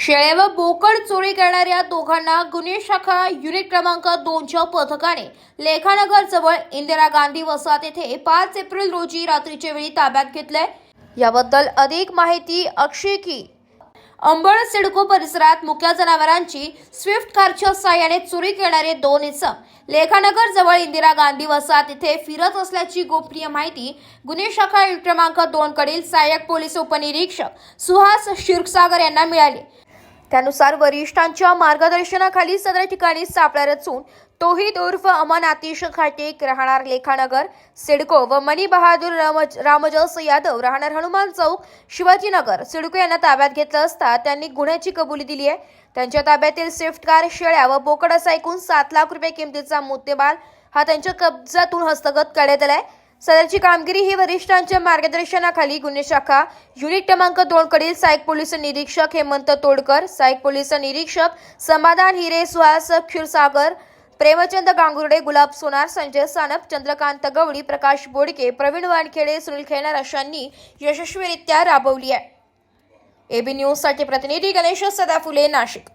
शेळे व बोकड चोरी करणाऱ्या दोघांना गुन्हे शाखा युनिट क्रमांक 2च्या पथकाने लेखानगर जवळ इंदिरा गांधी वसाहत येथे 5 एप्रिल रोजी रात्रीच्या वेळी ताब्यात घेतले। याबद्दल अधिक माहिती अक्षय की अंबड सिडको परिसरात मुक्या जनावरांची स्विफ्ट कारच्या साहाय्याने चोरी करणारे 2 इसम लेखानगर जवळ इंदिरा गांधी वसाहत येथे फिरत असल्याची गोपनीय माहिती गुन्हे शाखा युनिट क्रमांक 2 कडील सहाय्यक पोलीस उपनिरीक्षक सुहास क्षीरसागर यांना मिळाली। त्यानुसार वरिष्ठांच्या मार्गदर्शनाखाली सदर ठिकाणी सापळा रचून तोहिद उर्फ अमन आतिश खाटेक राहणार लेखानगर सिडको व मनी बहादूर रामजस यादव राहणार हनुमान चौक शिवाजीनगर सिडको यांना ताब्यात घेतलं असता त्यांनी गुन्ह्याची कबुली दिली आहे। त्यांच्या ताब्यातील स्विफ्ट कार, शेळ्या व बोकड असा एकूण 7 लाख रुपये किमतीचा मुद्देमाल हा त्यांच्या कब्जातून हस्तगत करण्यात आलाय। सदरची कामगिरी ही वरिष्ठांच्या मार्गदर्शनाखाली गुन्हे शाखा युनिट क्रमांक 2 कडील सहाय्यक पोलीस निरीक्षक हेमंत तोडकर, सहाय्यक पोलीस निरीक्षक समाधान हिरे, सुहास क्षीरसागर, प्रेमचंद गांगुर्डे, गुलाब सोनार, संजय सानप, चंद्रकांत गवळी, प्रकाश बोडके, प्रवीण वानखेडे, सुनील खेळणार अशांनी यशस्वीरित्या राबवली आहे। एबी न्यूज साठी प्रतिनिधी गणेश सदाफुले, नाशिक।